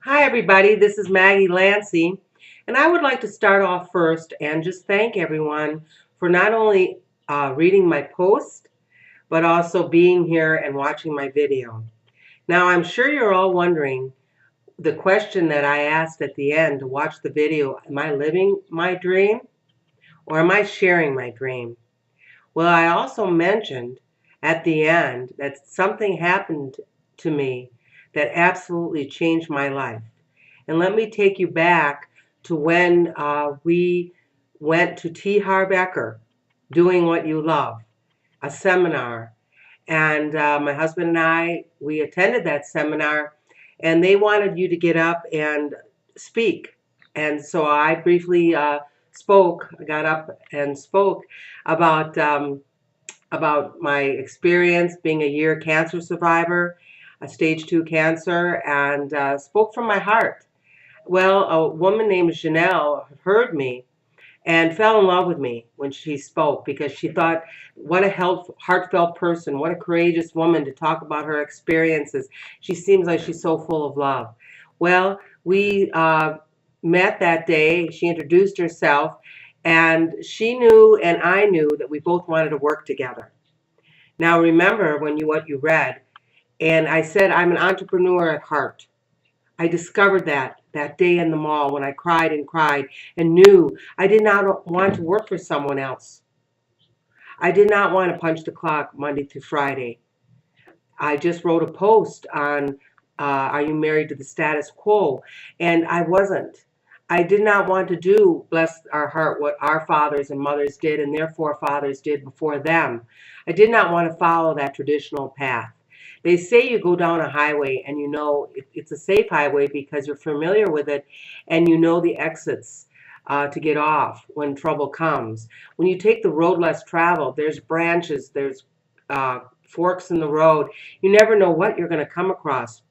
Hi, everybody. This is Maggie Lancy, and I would like to start off first and just thank everyone for not only reading my post, but also being here and watching my video. Now, I'm sure you're all wondering the question that I asked at the end to watch the video, am I living my dream or am I sharing my dream? Well, I also mentioned at the end that something happened to me that absolutely changed my life. And let me take you back to when we went to T. Harv Eker, Doing What You Love, a seminar. And my husband and I, we attended that seminar, and they wanted you to get up and speak. And so I briefly got up and spoke about my experience being a year cancer survivor, a stage 2 cancer, and spoke from my heart. Well, a woman named Janelle heard me and fell in love with me when she spoke because she thought, what a heartfelt person, what a courageous woman to talk about her experiences. She seems like she's so full of love. Well, we met that day. She introduced herself, and she knew and I knew that we both wanted to work together. Now, remember what you read, and I said I'm an entrepreneur at heart. I discovered that day in the mall when I cried and knew I did not want to work for someone else. I did not want to punch the clock Monday through Friday. I just wrote a post on are you married to the status quo? And I wasn't. I did not want to do, bless our heart, what our fathers and mothers did and their forefathers did before them. I did not want to follow that traditional path. They say you go down a highway and you know it's a safe highway because you're familiar with it and you know the exits to get off when trouble comes. When you take the road less traveled, there's branches, there's forks in the road. You never know what you're going to come across.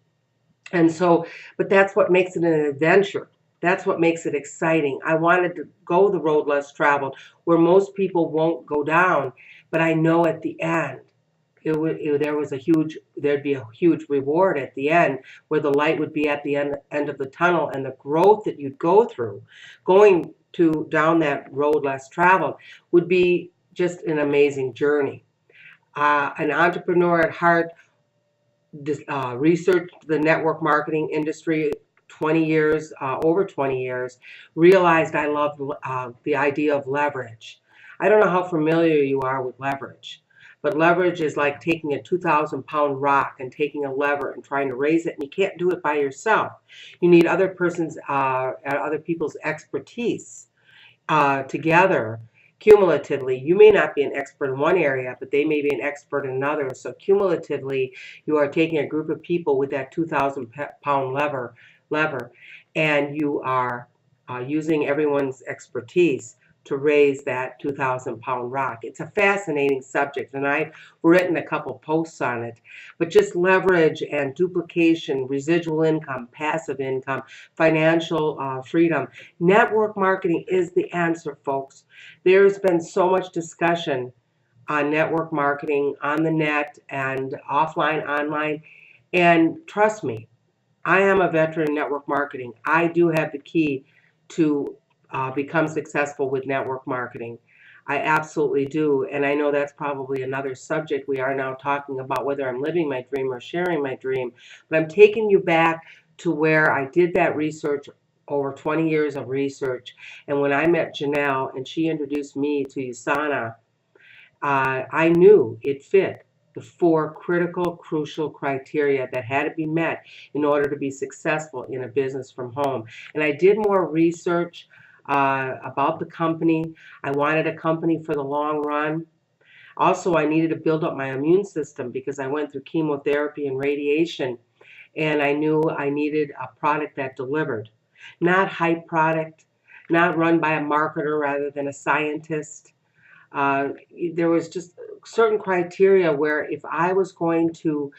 And so, but that's what makes it an adventure. That's what makes it exciting. I wanted to go the road less traveled where most people won't go down, but I know at the end there'd be a huge reward at the end where the light would be at the end of the tunnel, and the growth that you'd go through going to down that road less traveled would be just an amazing journey. An entrepreneur at heart, researched the network marketing industry 20 years, over 20 years, realized I loved the idea of leverage. I don't know how familiar you are with leverage, but leverage is like taking a 2,000-pound rock and taking a lever and trying to raise it, and you can't do it by yourself. You need other people's expertise together cumulatively. You may not be an expert in one area, but they may be an expert in another. So cumulatively, you are taking a group of people with that 2,000-pound lever, and you are using everyone's expertise to raise that 2,000-pound rock. It's a fascinating subject, and I've written a couple posts on it. But just leverage and duplication, residual income, passive income, financial freedom. Network marketing is the answer, folks. There's been so much discussion on network marketing on the net and offline, online. And trust me, I am a veteran in network marketing. I do have the key to become successful with network marketing. I absolutely do. And I know that's probably another subject we are now talking about, whether I'm living my dream or sharing my dream. But I'm taking you back to where I did that research, over 20 years of research. And when I met Janelle and she introduced me to USANA, I knew it fit the four critical, crucial criteria that had to be met in order to be successful in a business from home. And I did more research about the company. I wanted a company for the long run. Also, I needed to build up my immune system because I went through chemotherapy and radiation, and I knew I needed a product that delivered. Not hype product, not run by a marketer rather than a scientist. Uh, there was just certain criteria where if I was going to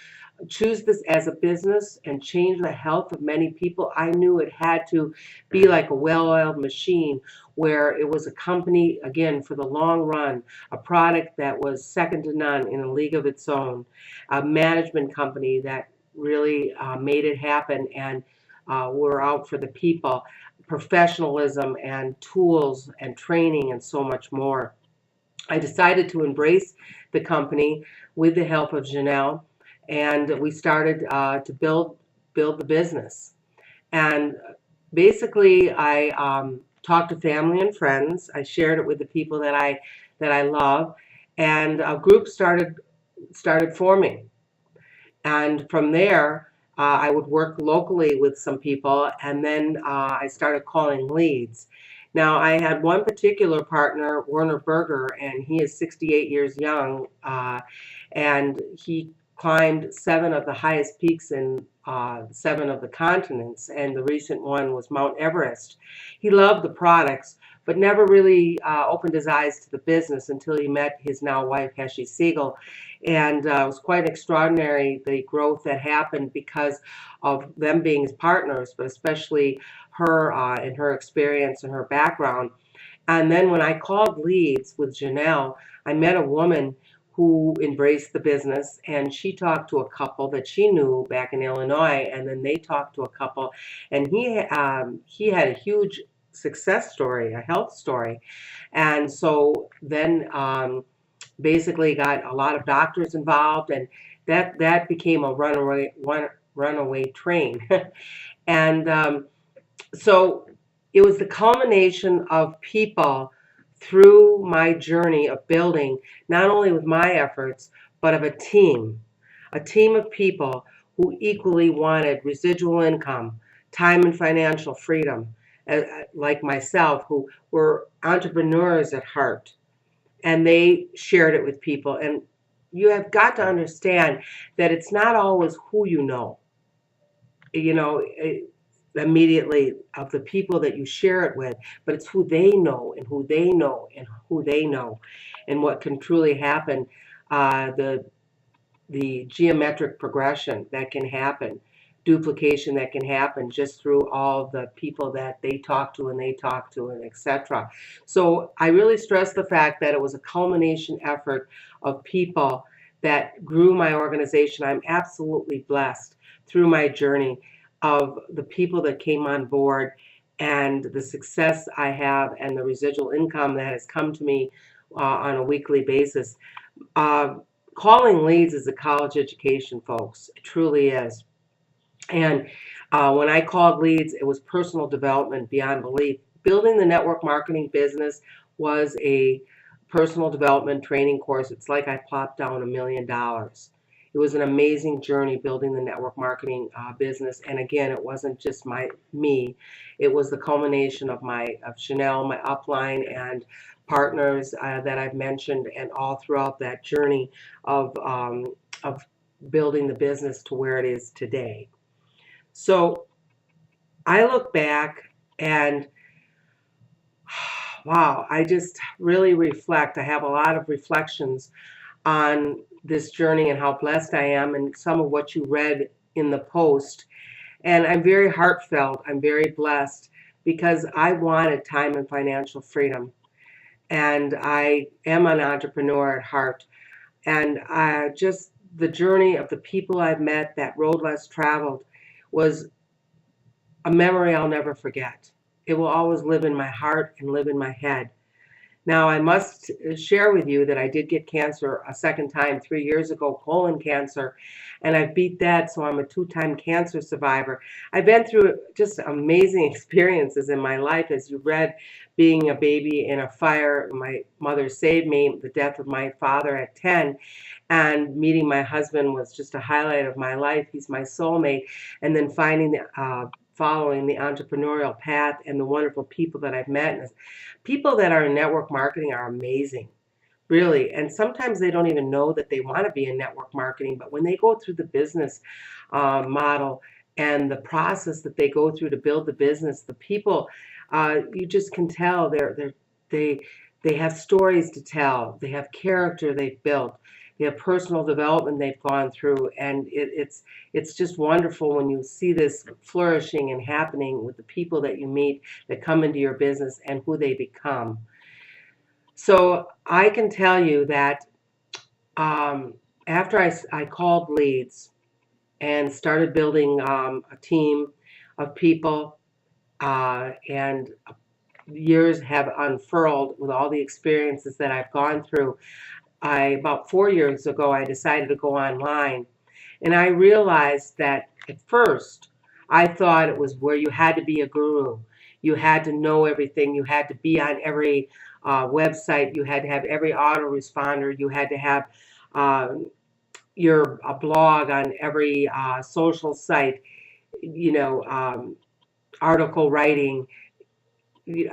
choose this as a business and change the health of many people, I knew it had to be like a well-oiled machine where it was a company, again, for the long run, a product that was second to none in a league of its own, a management company that really made it happen, and We're out for the people, professionalism and tools and training and so much more. I decided to embrace the company with the help of Janelle, and we started to build the business. And basically, I talked to family and friends. I shared it with the people that I love, and a group started forming. And from there, I would work locally with some people, and then I started calling leads. Now, I had one particular partner, Werner Berger, and he is 68 years young, and he climbed seven of the highest peaks in seven of the continents, and the recent one was Mount Everest. He loved the products, but never really opened his eyes to the business until he met his now wife, Heshi Siegel, and it was quite extraordinary, the growth that happened because of them being his partners, but especially her and her experience and her background. And then when I called leads with Janelle, I met a woman who embraced the business, and she talked to a couple that she knew back in Illinois, and then they talked to a couple, and he had a huge success story, a health story. And so then basically got a lot of doctors involved, and that became a runaway train. And so it was the culmination of people through my journey of building, not only with my efforts, but of a team of people who equally wanted residual income, time and financial freedom, like myself, who were entrepreneurs at heart, and they shared it with people. And you have got to understand that it's not always who you know, immediately of the people that you share it with, but it's who they know and who they know and who they know, and what can truly happen. The geometric progression that can happen, duplication that can happen just through all the people that they talk to and they talk to, and etc. So I really stress the fact that it was a culmination effort of people that grew my organization. I'm absolutely blessed through my journey of the people that came on board, and the success I have and the residual income that has come to me on a weekly basis. uh, Calling leads is a college education, folks. It truly is. And when I called leads, it was personal development beyond belief. Building the network marketing business was a personal development training course. It's like I plopped down $1 million. It was an amazing journey building the network marketing business. And again, it wasn't just me. It was the culmination of Chanel, my upline, and partners that I've mentioned, and all throughout that journey of building the business to where it is today. So I look back and wow, I just really reflect. I have a lot of reflections on this journey and how blessed I am, and some of what you read in the post. And I'm very heartfelt. I'm very blessed because I wanted time and financial freedom. And I am an entrepreneur at heart. And just the journey of the people I've met, that road less traveled, was a memory I'll never forget. It will always live in my heart and live in my head. Now, I must share with you that I did get cancer a second time 3 years ago, colon cancer, and I've beat that, so I'm a two-time cancer survivor. I've been through just amazing experiences in my life, as you read, being a baby in a fire. My mother saved me, the death of my father at 10, and meeting my husband was just a highlight of my life. He's my soulmate. And then following the entrepreneurial path and the wonderful people that I've met. And people that are in network marketing are amazing, really. And sometimes they don't even know that they want to be in network marketing, but when they go through the business model and the process that they go through to build the business, the people, you just can tell they they have stories to tell. They have character they've built. They have personal development they've gone through, and it's just wonderful when you see this flourishing and happening with the people that you meet that come into your business and who they become. So I can tell you that um, after I called leads and started building a team of people, and years have unfurled with all the experiences that I've gone through. About 4 years ago, I decided to go online, and I realized that at first I thought it was where you had to be a guru. You had to know everything. You had to be on every website. You had to have every autoresponder. You had to have uh, your a blog on every social site. You know, article writing.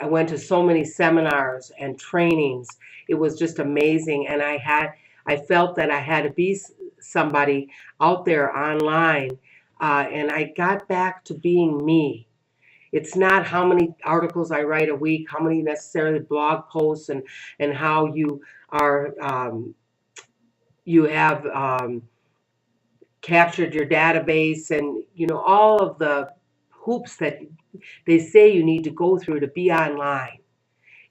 I went to so many seminars and trainings. It was just amazing, and I felt that I had to be somebody out there online, and I got back to being me. It's not how many articles I write a week, how many necessarily blog posts, and how are you have captured your database, and all of the hoops that they say you need to go through to be online.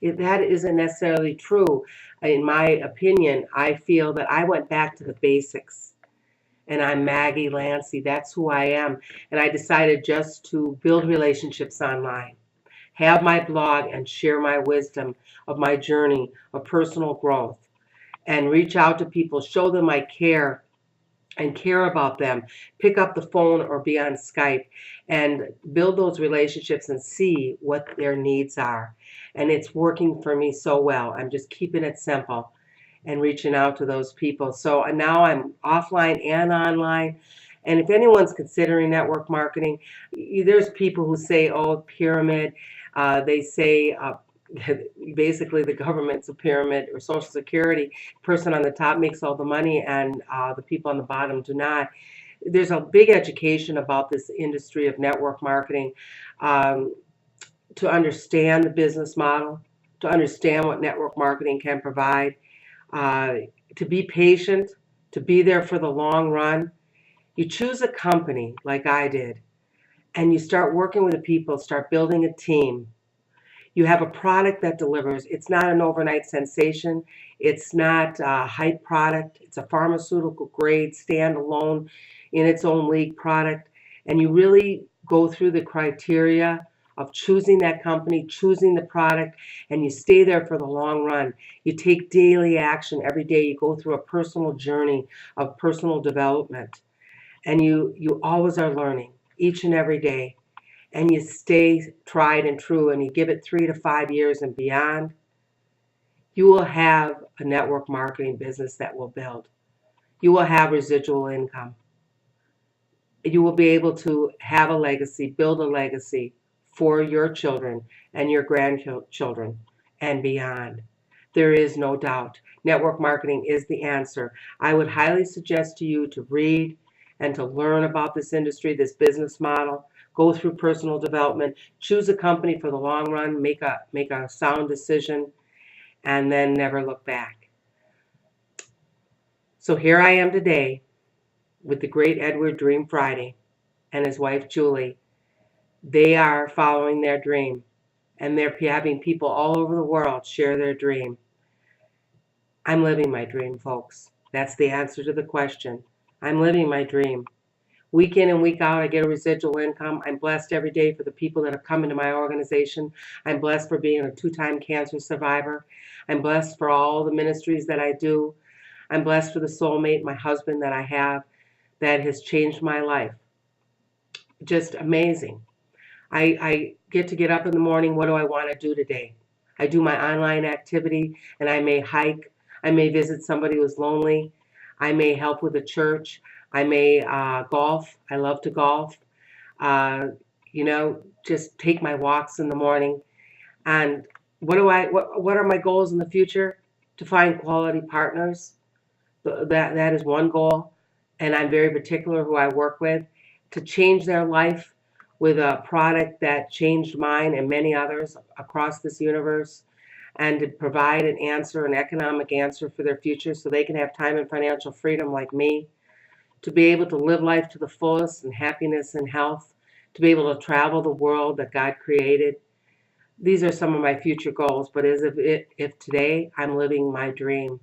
That isn't necessarily true. In my opinion, I feel that I went back to the basics, and I'm Maggie Lancy. That's who I am. And I decided just to build relationships online, have my blog, and share my wisdom of my journey of personal growth, and reach out to people, show them I care and care about them, pick up the phone or be on Skype and build those relationships and see what their needs are. And it's working for me so well. I'm just keeping it simple and reaching out to those people. So now I'm offline and online. And if anyone's considering network marketing, there's people who say, oh, pyramid. They say basically the government's a pyramid, or Social Security. Person on the top makes all the money, and the people on the bottom do not. There's a big education about this industry of network marketing, um, to understand the business model, to understand what network marketing can provide, uh, to be patient, to be there for the long run. You choose a company like I did, and you start working with the people, start building a team. You have a product that delivers. It's not an overnight sensation. It's not a hype product. It's a pharmaceutical grade, standalone, in its own league product. And you really go through the criteria of choosing that company, choosing the product, and you stay there for the long run. You take daily action every day. You go through a personal journey of personal development, and you always are learning each and every day, and you stay tried and true, and you give it 3 to 5 years and beyond, you will have a network marketing business that will build. You will have residual income. You will be able to have a legacy, build a legacy for your children and your grandchildren and beyond. There is no doubt. Network marketing is the answer. I would highly suggest to you to read and to learn about this industry, this business model. Go through personal development, choose a company for the long run, make a sound decision, and then never look back. So here I am today with the great Edward Dream Friday and his wife Julie. They are following their dream, and they're having people all over the world share their dream. I'm living my dream, folks. That's the answer to the question. I'm living my dream. Week in and week out, I get a residual income. I'm blessed every day for the people that have come into my organization. I'm blessed for being a 2-time cancer survivor. I'm blessed for all the ministries that I do. I'm blessed for the soulmate, my husband, that I have, that has changed my life. Just amazing. I get up in the morning. What do I want to do today? I do my online activity, and I may hike. I may visit somebody who's lonely. I may help with a church. I may golf. I love to golf. Uh, just take my walks in the morning. And what are my goals in the future? To find quality partners. That is one goal, and I'm very particular who I work with, to change their life with a product that changed mine and many others across this universe, and to provide an economic answer for their future, so they can have time and financial freedom like me, to be able to live life to the fullest and happiness and health, to be able to travel the world that God created. These are some of my future goals, but if today I'm living my dream.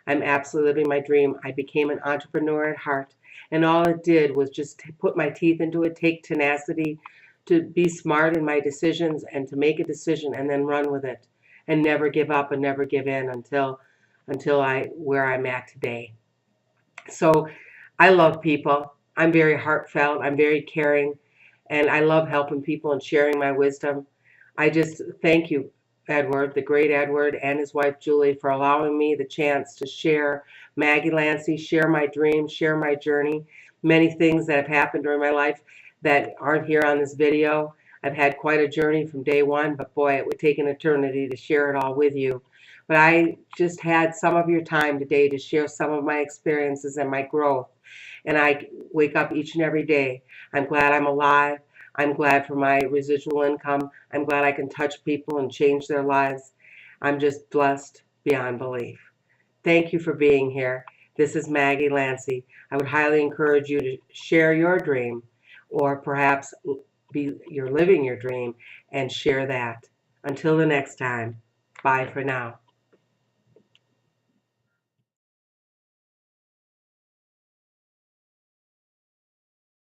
I'm absolutely living my dream. I became an entrepreneur at heart, and all it did was just put my teeth into it, take tenacity to be smart in my decisions and to make a decision and then run with it and never give up and never give in until I where I'm at today. So I love people. I'm very heartfelt. I'm very caring. And I love helping people and sharing my wisdom. I just thank you, Edward, the great Edward, and his wife Julie, for allowing me the chance to share Maggie Lancy, share my dreams, share my journey, many things that have happened during my life that aren't here on this video. I've had quite a journey from day one, but boy, it would take an eternity to share it all with you. But I just had some of your time today to share some of my experiences and my growth. And I wake up each and every day. I'm glad I'm alive. I'm glad for my residual income. I'm glad I can touch people and change their lives. I'm just blessed beyond belief. Thank you for being here. This is Maggie Lancy. I would highly encourage you to share your dream, or perhaps you're living your dream and share that. Until the next time, bye for now.